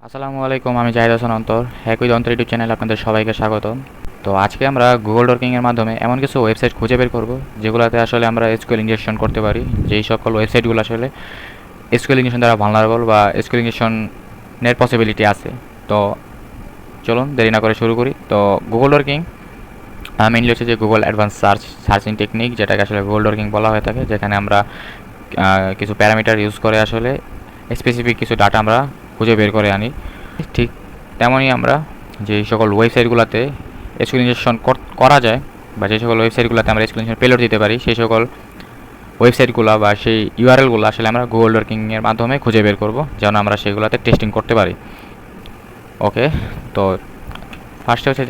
আসসালামু আলাইকুম, আমি জাহিদ হাসান অন্তর। একই যন্ত্র ইউটিউব চ্যানেলে আপনাদের সবাইকে স্বাগত। তো আজকে আমরা গুগল ডকিংয়ের মাধ্যমে এমন কিছু ওয়েবসাইট খুঁজে বের করব যেগুলোতে আসলে আমরা এসকিউএল ইনজেকশন করতে পারি, যেই সকল ওয়েবসাইটগুলো আসলে এসকিউএল ইনজেকশন দ্বারা ভালনারেবল বা এসকিউএল ইনজেকশনের পসিবিলিটি আছে। তো চলুন দেরি না করে শুরু করি। তো গুগল ডকিং মেইনলি হচ্ছে যে গুগল অ্যাডভান্স সার্চিং টেকনিক, যেটাকে আসলে গুগল ডকিং বলা হয়ে থাকে, যেখানে আমরা কিছু প্যারামিটার ইউজ করে আসলে স্পেসিফিক কিছু ডাটা আমরা খুঁজে বের করে আনি। ঠিক তেমনই আমরা যে সকল ওয়েবসাইটগুলোতে এসকিউএল ইনজেকশন করা যায় বা যে সকল ওয়েবসাইটগুলোতে আমরা এসকিউএল ইনজেকশন পেলোড দিতে পারি, সেই সকল ওয়েবসাইটগুলো বা সেই ইউআরএলগুলো আসলে আমরা গুগল ডকিংয়ের মাধ্যমে খুঁজে বের করব, যেন আমরা সেগুলোতে টেস্টিং করতে পারি। ওকে, তো ফার্স্টে হচ্ছে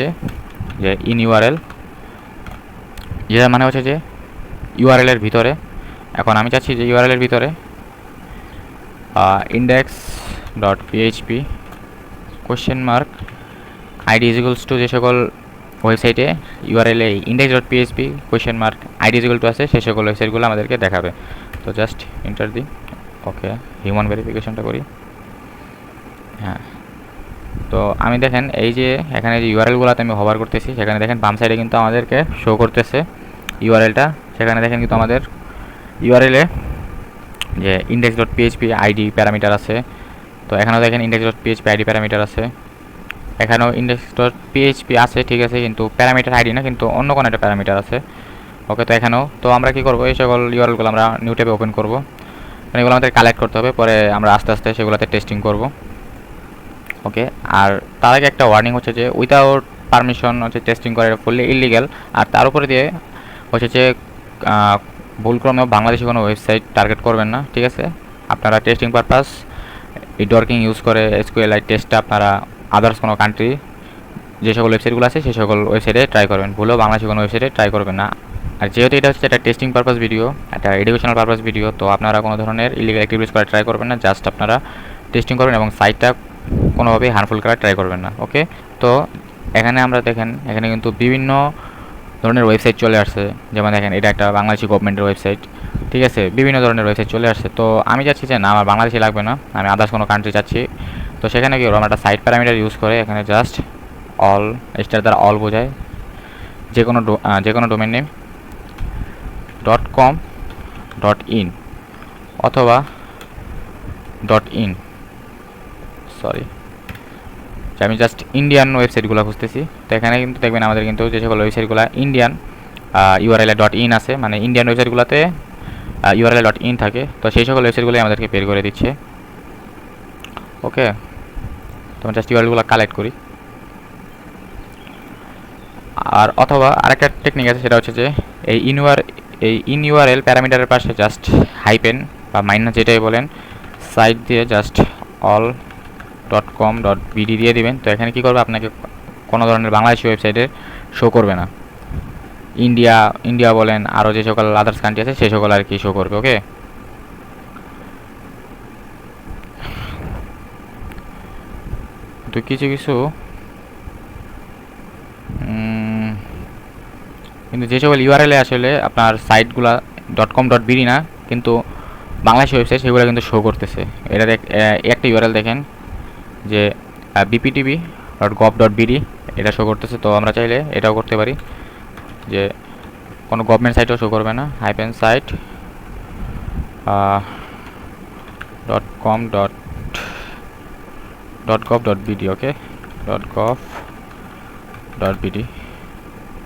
যে ইন ইউআরএল, যেটা মানে হচ্ছে যে ইউআরএলের ভিতরে। এখন আমি চাচ্ছি যে ইউআরএলের ভিতরে index dot PHP question mark ID equals two, যে সকল ওয়েবসাইটে ইউআরএলে index dot PHP question mark ID equal two আছে, সেই সকল ওয়েবসাইটগুলো আমাদেরকে দেখাবে। তো জাস্ট এন্টার দিই। ওকে, হিউম্যান ভেরিফিকেশনটা করি। হ্যাঁ, তো আমি দেখেন এই যে এখানে যে ইউআরএলগুলোতে আমি হোভার করতেছি, সেখানে দেখেন বাম সাইডে কিন্তু আমাদেরকে শো করতেছে ইউআরএলটা। সেখানে দেখেন কিন্তু আমাদের ইউআরএলে যে index dot PHP ID parameter আছে। তো এখানেও দেখেন index dot PHP ID parameter আছে, এখানেও ইন্ডেক্স ডট পিএইচপি আছে, ঠিক আছে, কিন্তু প্যারামিটার আইডি না, কিন্তু অন্য কোনো একটা প্যারামিটার আছে। ওকে, তো এখানেও তো আমরা কী করবো, এই সকল ইউআরএলগুলো আমরা নিউ ট্যাবে ওপেন করবো, মানে এগুলো আমাদের কালেক্ট করতে হবে, পরে আমরা আস্তে আস্তে সেগুলোতে টেস্টিং করব। ওকে, আর তার আগে একটা ওয়ার্নিং হচ্ছে যে উইদাউট পারমিশন হচ্ছে টেস্টিং করে ফুললি ইলিগ্যাল। আর তার উপরে দিয়ে হচ্ছে যে ভুলক্রমে বাংলাদেশি কোনো ওয়েবসাইট টার্গেট করবেন না, ঠিক আছে। আপনারা টেস্টিং পারপাস এই ডকিং ইউজ করে এসকিউএলআই টেস্টটা আপনারা আদার্স কোনো কান্ট্রি যে সকল ওয়েবসাইটগুলো আছে সেই সকল ওয়েবসাইটে ট্রাই করবেন, ভুলেও বাংলাদেশি কোনো ওয়েবসাইটে ট্রাই করবেন না। আর যেহেতু এটা হচ্ছে একটা টেস্টিং পারপাস ভিডিও, একটা এডুকেশনাল পারপাস ভিডিও, তো আপনারা কোনো ধরনের ইলিগাল অ্যাক্টিভিটিস করে ট্রাই করবেন না, জাস্ট আপনারা টেস্টিং করবেন এবং সাইটটা কোনোভাবেই হার্মফুল করার ট্রাই করবেন না। ওকে, তো এখানে আমরা দেখেন এখানে কিন্তু বিভিন্ন ধরনের ওয়েবসাইট চলে আসছে, যেমন দেখেন এটা একটা বাংলাদেশি গভর্নমেন্টের ওয়েবসাইট, ঠিক আছে, বিভিন্ন ধরনের ওয়েবসাইট চলে আসছে। তো আমি চাচ্ছি যে না, আমার বাংলাদেশি লাগবে না, আমি আদার্স কোনো কান্ট্রি চাচ্ছি। তো সেখানে কি করবো, আমরা একটা সাইট প্যারামিটার ইউজ করে এখানে জাস্ট অল, স্টার দ্বারা অল বোঝায় যে কোনো ডোমেন নেম .com .in অথবা .in, সরি, আমি জাস্ট ইন্ডিয়ান ওয়েবসাইটগুলো খুঁজতেছি। তো এখানে কিন্তু দেখবেন আমাদের কিন্তু যে সকল ওয়েবসাইটগুলো ইন্ডিয়ান ইউআরএল .in আছে, মানে ইন্ডিয়ান ওয়েবসাইটগুলোতে ইউআরএল .in থাকে, তো সেই সকল ওয়েবসাইটগুলোই আমাদেরকে বের করে দিচ্ছে। ওকে, তো আমি জাস্ট ইউআরএলগুলো কালেক্ট করি। আর অথবা আরেকটা টেকনিক আছে, সেটা হচ্ছে যে এই ইন ইউআরএল প্যারামিটারের পাশে জাস্ট হাইপেন বা মাইনাস যেটাই বলেন সাইট দিয়ে জাস্ট অল .com .bd দিয়ে দিবেন। তো এখানে কী করবে, আপনাকে কোনো ধরনের বাংলাদেশি ওয়েবসাইটে শো করবে না, ইন্ডিয়া বলেন আরও যে সকল আদার্স কান্ট্রি আছে সেই সকল আর কি শো করবে। ওকে, তো কিছু কিন্তু যে সকল ইউআরএলে আসলে আপনার সাইটগুলো .com .bd না, কিন্তু বাংলাদেশি ওয়েবসাইট, সেগুলো কিন্তু শো করতেছে। এটা একটা ইউআরএল দেখেন যে bptv.gov.bd, এটা শো করতেছে। তো আমরা চাইলে এটাও করতে পারি, যে কোনো গভর্নমেন্ট সাইটও শো করবে না, হাইপেন সাইট .com .gov.bd, ওকে, .gov.bd।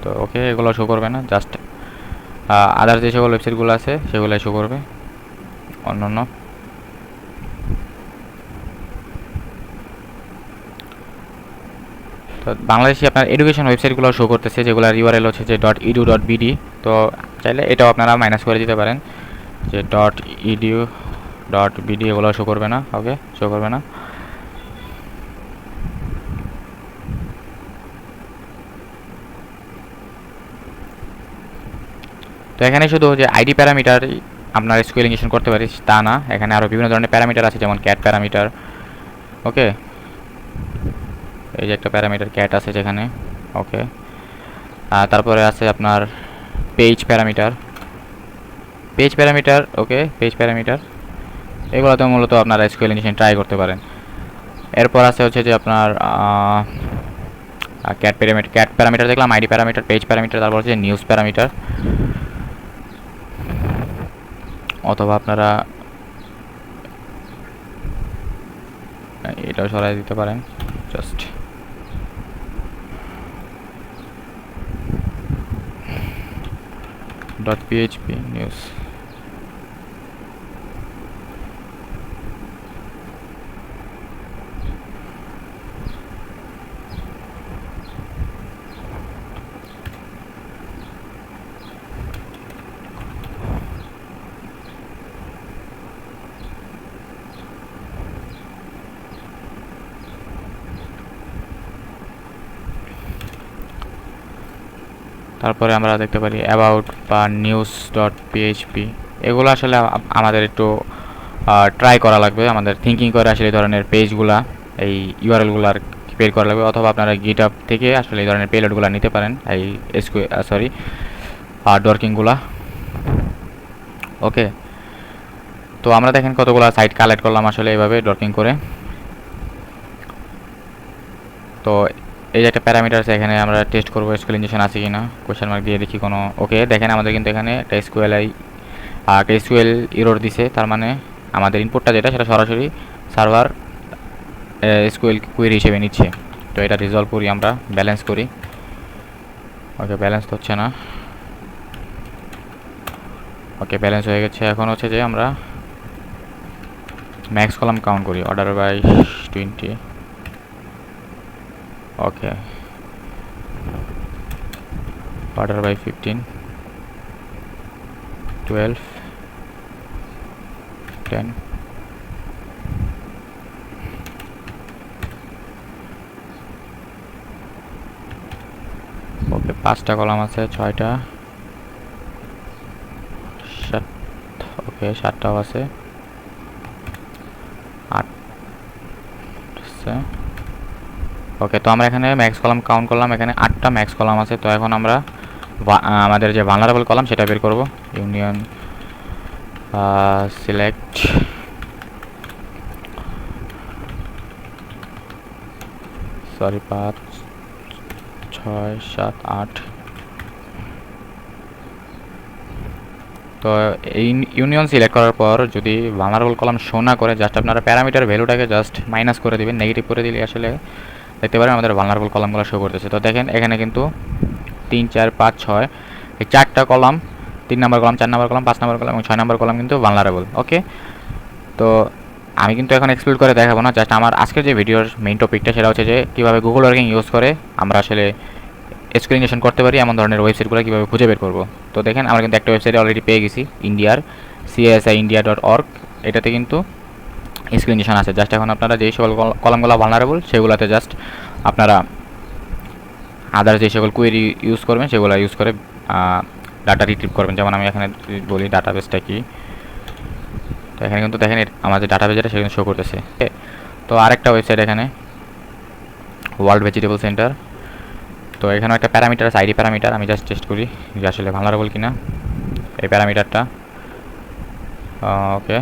তো ওকে, এগুলো শো করবে না, জাস্ট আদার যে সকল ওয়েবসাইটগুলো আছে সেগুলো শো করবে, অন্য। তো বাংলাদেশি আপনার এডুকেশন ওয়েবসাইটগুলো শো করতেছে, যেগুলোর ইউআরএল হচ্ছে যে .edu.bd। তো চাইলে এটাও আপনারা মাইনাস করে দিতে পারেন, যে .edu.bd, এগুলো শো করবে না। ওকে, শো করবে না। তো এখানে শুধু যে আইডি প্যারামিটার আপনার এসকিউএল ইনজেকশন করতে পারি তা না, এখানে আরও বিভিন্ন ধরনের প্যারামিটার আছে, যেমন ক্যাট প্যারামিটার। ওকে, এই যে একটা প্যারামিটার ক্যাট আছে যেখানে। ওকে, তারপরে আছে আপনার পেজ প্যারামিটার। ওকে, পেজ প্যারামিটার, এগুলো তো মূলত আপনারা এসকিউএল ইনজেকশন ট্রাই করতে পারেন। এরপর আছে হচ্ছে যে আপনার ক্যাট প্যারামিটার দেখলাম, আইডি প্যারামিটার, পেজ প্যারামিটার, তারপর হচ্ছে নিউজ প্যারামিটার, অথবা আপনারা এটাও সরাই দিতে পারেন জাস্ট। .php news. তারপরে আমরা দেখতে পারি অ্যাবাউট বা news.php। এগুলো আসলে আমাদের একটু ট্রাই করা লাগবে, আমাদের থিঙ্কিং করে আসলে এই ধরনের পেজগুলা, এই ইউআরএলগুলার বের করা লাগবে, অথবা আপনারা গিটহাব থেকে আসলে এই ধরনের পেলোডগুলো নিতে পারেন, এই ডর্কিংগুলা। ওকে, তো আমরা দেখেন কতগুলো সাইট কালেক্ট করলাম আসলে এইভাবে ডর্কিং করে। তো এই যে একটা প্যারামিটার আছে, এখানে আমরা টেস্ট করবো এসকিউএল ইনজেকশন আছে কিনা, কোয়েশ্চেন মার্ক দিয়ে দেখি কোনো। ওকে, দেখেন আমাদের কিন্তু এখানে একটা এসকিউএল এরর দিছে, তার মানে আমাদের ইনপুটটা যেটা সেটা সরাসরি সার্ভার এসকিউএল কুয়েরি হিসেবে নিচ্ছে। তো এটা রিজলভ করি, আমরা ব্যালেন্স করি। ওকে, ব্যালেন্স হচ্ছে না। ওকে, ব্যালেন্স হয়ে গেছে। এখন হচ্ছে যে আমরা ম্যাক্স কলাম কাউন্ট করি, order by 20। Okay, order by 15, 12, 10। Okay, 5টা কলাম আছে, 6টা, 7। ওকে, 7টাও আছে, 8 আছে। ওকে, তো আমরা এখানে ম্যাক্স কলাম কাউন্ট করলাম, এখানে 8টা ম্যাক্স কলাম আছে। তো এখন আমরা আমাদের যে ভালনারেবল কলাম সেটা বের করব। Union select sorry 5, 6, 7, 8। তো এই ইউনিয়ন সিলেক্ট করার পর যদি ভালনারেবল কলাম শো না করে, জাস্ট আপনারা প্যারামিটার ভ্যালুটাকে জাস্ট মাইনাস করে দিবেন, নেগেটিভ করে দিলে আসলে দেখতে পারেন আমাদের ভালনারেবল কলামগুলো শো করতেছে। তো দেখেন এখানে কিন্তু 3, 4, 5, 6 এই 4টা কলাম, 3 নম্বর কলাম, 4 নম্বর কলাম, 5 নম্বর কলাম এবং 6 নম্বর কলাম কিন্তু ভালনারেবল। ওকে, তো আমি কিন্তু এখন এক্সপ্লোর করে দেখাবো না, জাস্ট আমার আজকের যে ভিডিওর মেইন টপিকটা সেটা হচ্ছে যে কীভাবে গুগল ওয়ার্কিং ইউজ করে আমরা আসলে এসকিউএল ইনজেকশন করতে পারি, এমন ধরনের ওয়েবসাইটগুলো কীভাবে খুঁজে বের করবো। তো দেখেন আমরা কিন্তু একটা ওয়েবসাইট অলরেডি পেয়ে গেছি, ইন্ডিয়ার CSIindia.org। এটাতে কিন্তু এসকিউএল ইনজেকশন আছে। জাস্ট এখন আপনারা যেই সকল কলামগুলো ভালনারেবল সেগুলোতে জাস্ট আপনারা আদার যে সকল কোয়েরি ইউজ করবেন সেগুলো ইউজ করে ডাটা রিট্রিভ করবেন। যেমন আমি এখানে বলি ডাটাবেসটা কি, তো এখানে কিন্তু দেখেন আমাদের ডাটাবেস যেটা সেখানে শো করতেছে। তো আরেকটা ওয়েবসাইট এখানে ওয়ার্ল্ড ভেজিটেবল সেন্টার। তো এখানে একটা প্যারামিটার আছে, আইডি প্যারামিটার। আমি জাস্ট টেস্ট করি যে আসলে ভালনারেবল কিনা এই প্যারামিটারটা। ওকে,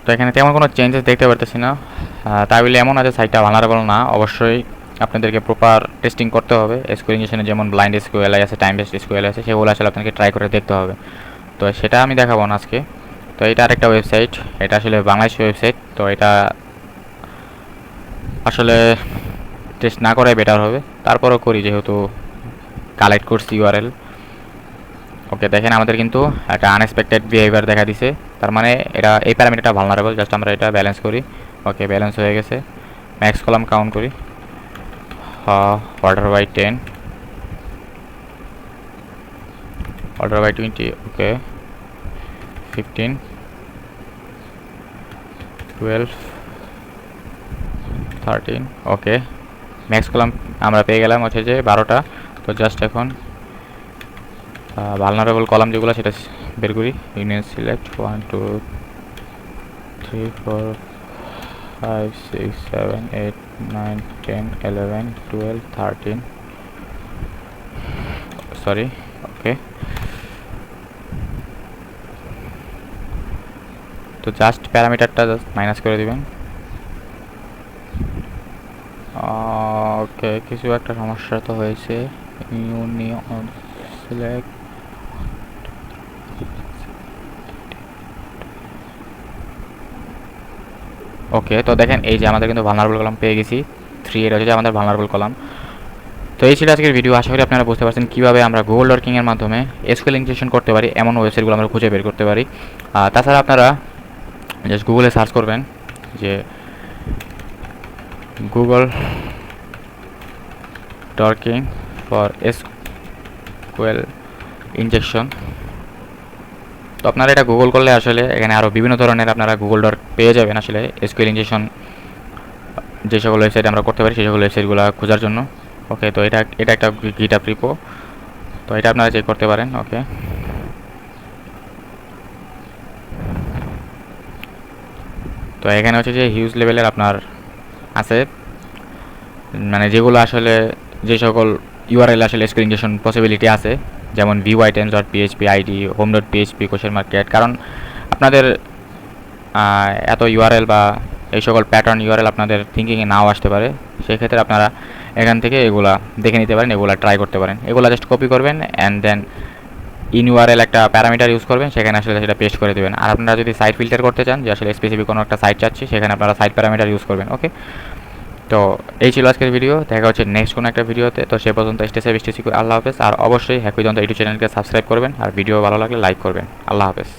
তো এখানে তেমন কোনো চেঞ্জেস দেখতে পারতেছি না। তাই বলে এমন আছে সাইটটা ভালনারেবল না, অবশ্যই আপনাদেরকে প্রপার টেস্টিং করতে হবে। এসকিউএল ইনজেকশনে যেমন ব্লাইন্ড এসকিউএল আছে, টাইম বেসড এসকিউএল আছে, সেগুলো আসলে আপনাকে ট্রাই করে দেখতে হবে। তো সেটা আমি দেখাবো না আজকে। তো এটা আরেকটা ওয়েবসাইট, এটা আসলে বাংলাদেশি ওয়েবসাইট। তো এটা আসলে টেস্ট না করাই বেটার হবে, তারপরও করি যেহেতু কালেক্ট করছি ইউআরএল। ওকে, দেখেন আমাদের কিন্তু একটা আনএক্সপেক্টেড বিহেভিয়ার দেখা দিছে, তার মানে এটা এই প্যারামিটারটা ভালনারেবল। জাস্ট আমরা এটা ব্যালেন্স করি। ওকে, ব্যালেন্স হয়ে গেছে। ম্যাক্স কলাম কাউন্ট করি, order by 10, order by 20। Okay, 15, 12, 13 okay max column আমরা পেয়ে গেলাম হচ্ছে যে 12টা। তো জাস্ট এখন ভালনারেবল কলাম যেগুলো সেটা বের করি। Union select 1 2 3 4 5 6 7 8 9 10 11 12 13 sorry okay. তো জাস্ট প্যারামিটারটা জাস্ট মাইনাস করে দিবেন। ওকে কিছু একটা সমস্যা তো হয়েছে। ইউনিয়ন সিলেক্ট ওকে। তো দেখেন এই যে আমাদের কিন্তু ভালনারেবল কলাম পেয়ে গেছি 3, এটা হচ্ছে আমাদের ভালনারেবল কলাম। তো এই ছিল আজকের ভিডিও। আশা করি আপনারা বুঝতে পারছেন কীভাবে আমরা গুগল ডকিংয়ের মাধ্যমে এসকিউএল ইনজেকশন করতে পারি, এমন ওয়েবসাইটগুলো আমরা খুঁজে বের করতে পারি। তাছাড়া আপনারা জাস্ট গুগলে সার্চ করবেন যে Google docking for SQL injection. তো আপনারা এটা গুগল করলে আসলে এখানে আরও বিভিন্ন ধরনের আপনারা গুগল ডক পেয়ে যাবেন আসলে এসকিউএল ইনজেকশন যে সকল ওয়েবসাইট আমরা করতে পারি সেই সকল ওয়েবসাইটগুলো খোঁজার জন্য। ওকে তো এটা একটা গিটহাব রিপো, তো এটা আপনারা চেক করতে পারেন। ওকে তো এখানে হচ্ছে যে হিউজ লেভেলের আপনার আছে, মানে যেগুলো আসলে যে সকল ইউআরএল আসলে এসকিউএল ইনজেকশন পসিবিলিটি আছে, যেমন vyitems.php আইডি home.php $, কারণ আপনাদের এত ইউআরএল বা এই সকল প্যাটার্ন ইউআরএল আপনাদের থিঙ্কিংয়ে নাও আসতে পারে। সেক্ষেত্রে আপনারা এখান থেকে এগুলা দেখে নিতে পারেন, এগুলা ট্রাই করতে পারেন। এগুলা জাস্ট কপি করবেন অ্যান্ড দেন ইন ইউআরএল একটা প্যারামিটার ইউজ করবেন, সেখানে আসলে সেটা পেস্ট করে দেবেন। আর আপনারা যদি সাইট ফিল্টার করতে চান যে আসলে স্পেসিফিক কোনো একটা সাইট চাচ্ছি, সেখানে আপনারা সাইট প্যারামিটার ইউজ করবেন। ওকে তো এই ছিল আজকের ভিডিও, দেখা হচ্ছে নেক্সট কোনো একটা ভিডিওতে। তো সে পর্যন্ত স্টে সেফ স্টে সিকিউর, আল্লাহ হাফেজ। আর অবশ্যই হ্যাকুইদন্ত ইউটিউব চ্যানেলকে সাবস্ক্রাইব করবেন, আর ভিডিও ভালো লাগলে লাইক করবেন। আল্লাহ হাফেজ।